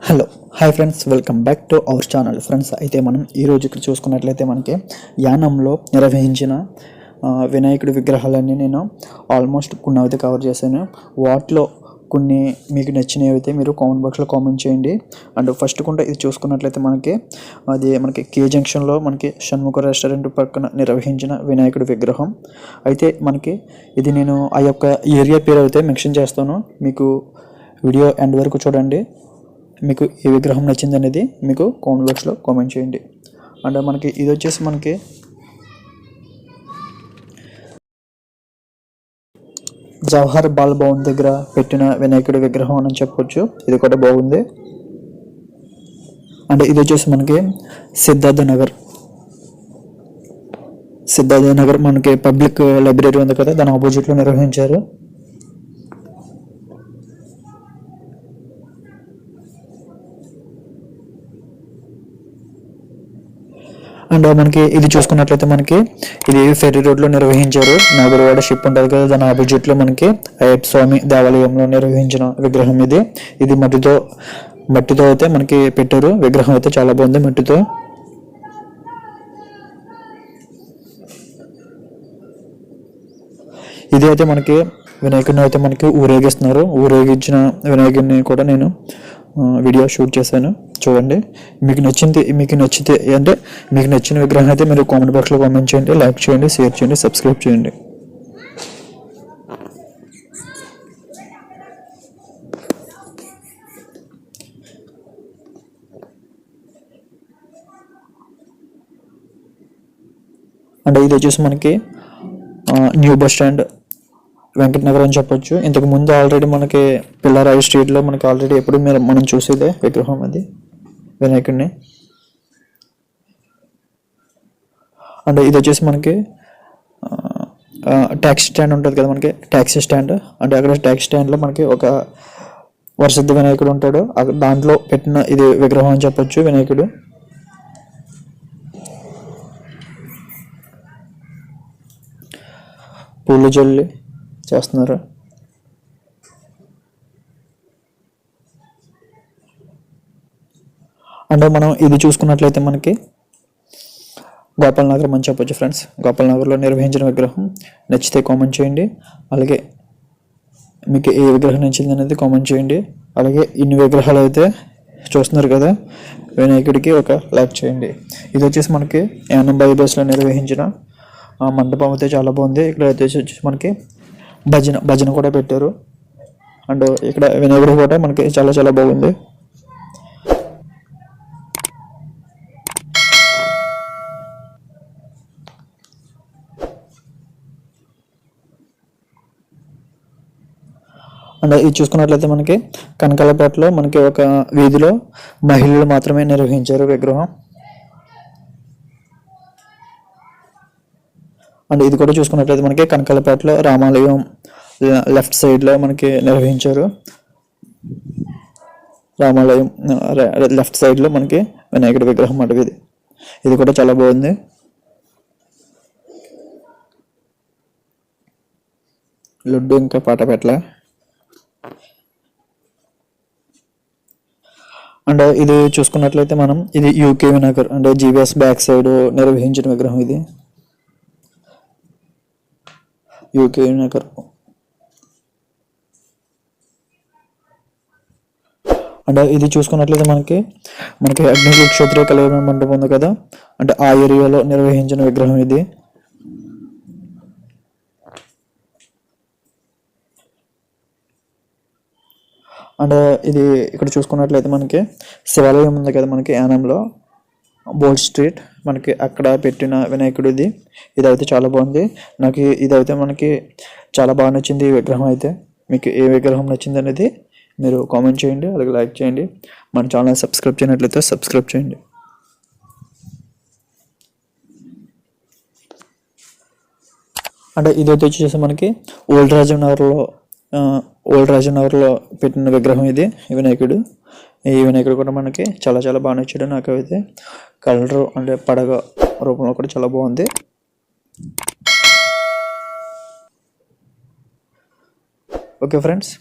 Hello hi friends, welcome back to our channel. Friends, అయితే మనం ఈరోజు ఇక్కడ చూసుకున్నట్లయితే మనకి యానంలో నిర్వహించిన వినాయకుడి విగ్రహాలన్నీ నేను ఆల్మోస్ట్ కొన్ని అయితే కవర్ చేశాను. వాటిలో కొన్ని మీకు నచ్చినవి అయితే మీరు కామెంట్ బాక్స్లో కామెంట్ చేయండి. అండ్ ఫస్ట్ కుంటే ఇది చూసుకున్నట్లయితే మనకి కే జంక్షన్లో మనకి షణ్ముఖ రెస్టారెంట్ పక్కన నిర్వహించిన వినాయకుడి విగ్రహం. అయితే మనకి ఇది నేను ఆ యొక్క ఏరియా పేరు అయితే మెన్షన్ చేస్తాను. మీకు వీడియో ఎండ్ వరకు చూడండి. మీకు ఏ విగ్రహం నచ్చింది అనేది మీకు కామెంట్ బాక్స్లో కామెంట్ చేయండి. అండ్ మనకి ఇది వచ్చేసి మనకి జవహర్ బాల్ భవన్ దగ్గర పెట్టిన వినాయకుడి విగ్రహం అని చెప్పొచ్చు. ఇది కూడా బాగుంది. అండ్ ఇది వచ్చేసి మనకి సిద్ధార్థ నగర్ మనకి పబ్లిక్ లైబ్రరీ ఉంది కదా, దాని ఆపోజిట్లో నిర్వహించారు. అండ్ మనకి ఇది చూసుకున్నట్లయితే మనకి ఇది ఫెర్రీ రోడ్లో నిర్వహించారు. నాగరవాడ షిప్ ఉంటుంది కదా, దాని ఆపోజిట్లో మనకి అయ్యప్ప స్వామి దేవాలయంలో నిర్వహించిన విగ్రహం ఇది మట్టితో అయితే మనకి పెట్టారు. విగ్రహం అయితే చాలా బాగుంది మట్టితో. ఇది అయితే మనకి వినాయకుడిని అయితే మనకి ఊరేగిస్తున్నారు. ఊరేగించిన వినాయకుడిని కూడా నేను వీడియో షూట్ చేశాను, చూడండి. మీకు నచ్చితే అంటే మీకు నచ్చిన విగ్రహం అయితే మీరు కామెంట్ బాక్స్లో కామెంట్ చేయండి, లైక్ చేయండి, షేర్ చేయండి, సబ్స్క్రైబ్ చేయండి. అంటే ఇది వచ్చేసి మనకి న్యూ బస్ స్టాండ్ వెంకటనగర్ అని చెప్పొచ్చు. ఇంతకు ముందు ఆల్రెడీ మనకి పిల్లరాయి స్ట్రీట్లో మనకి ఆల్రెడీ ఎప్పుడు మనం చూసేదే విగ్రహం అది వినాయకుడిని. అండ్ ఇది వచ్చేసి మనకి ట్యాక్సీ స్టాండ్ ఉంటుంది కదా, మనకి ట్యాక్సీ స్టాండ్. అంటే అక్కడ ట్యాక్సీ స్టాండ్లో మనకి ఒక వరసిద్ధ వినాయకుడు ఉంటాడు, దాంట్లో పెట్టిన ఇది విగ్రహం అని చెప్పొచ్చు వినాయకుడు. పూలు జల్లి చేస్తున్నారు. అంటే మనం ఇది చూసుకున్నట్లయితే మనకి గోపాల్ నగర్ అని చెప్పొచ్చు. ఫ్రెండ్స్, గోపాల్ నగర్లో నిర్వహించిన విగ్రహం నచ్చితే కామెంట్ చేయండి. అలాగే మీకు ఏ విగ్రహం నచ్చింది అనేది కామెంట్ చేయండి. అలాగే ఇన్ని విగ్రహాలు అయితే చూస్తున్నారు కదా, వినాయకుడికి ఒక లైక్ చేయండి. ఇది వచ్చేసి మనకి యానం బైబస్లో నిర్వహించిన మండపం అయితే చాలా బాగుంది. ఇక్కడ వచ్చేసి మనకి భజన కూడా పెట్టారు. అండ్ ఇక్కడ వినాయకుడు కూడా మనకి చాలా చాలా బాగుంది. అండ్ ఇది చూసుకున్నట్లయితే మనకి కనకాలపేటలో మనకి ఒక వీధిలో మహిళలు మాత్రమే నిర్వహించారు విగ్రహం. అండ్ ఇది కూడా చూసుకున్నట్లయితే మనకి కనకాలపేటలో రామాలయం లెఫ్ట్ సైడ్లో మనకి నిర్వహించారు. రామాలయం లెఫ్ట్ సైడ్లో మనకి వినాయకుడి విగ్రహం అటు ఇది కూడా చాలా బాగుంది. లడ్డు ఇంకా పాటపేట్ల. అండ్ ఇది చూసుకున్నట్లయితే ఇది యూకే వినాయకర్ అంటే జీబీఎస్ బ్యాక్ సైడ్ నిర్వహించిన విగ్రహం ఇది యూకే వినాయకర్. అంటే ఇది చూసుకున్నట్లయితే మనకి అగ్ని క్షత్రియ కళ్యాణ మండపం ఉంది కదా, అంటే ఆ ఏరియాలో నిర్వహించిన విగ్రహం ఇది. అండ్ ఇది ఇక్కడ చూసుకున్నట్లయితే మనకి శివాలయం ఉంది కదా మనకి యానంలో బోల్డ్ స్ట్రీట్, మనకి అక్కడ పెట్టిన వినాయకుడు ఇది అయితే చాలా బాగుంది. నాకు ఇదైతే మనకి చాలా బాగా నచ్చింది ఈ విగ్రహం అయితే. మీకు ఏ విగ్రహం నచ్చింది అనేది మీరు కామెంట్ చేయండి, అలాగే లైక్ చేయండి. మన ఛానల్ సబ్స్క్రైబ్ చేయనట్లయితే సబ్స్క్రైబ్ చేయండి. అంటే ఇదైతే వచ్చేసి మనకి ఓల్డ్ రాజనగర్లో పెట్టిన విగ్రహం ఇది వినాయకుడు. ఈ వినాయకుడు కూడా మనకి చాలా చాలా బాగా నచ్చాడు. నాకు అయితే కలర్ అంటే పడగ రూపంలో కూడా చాలా బాగుంది. Okay friends.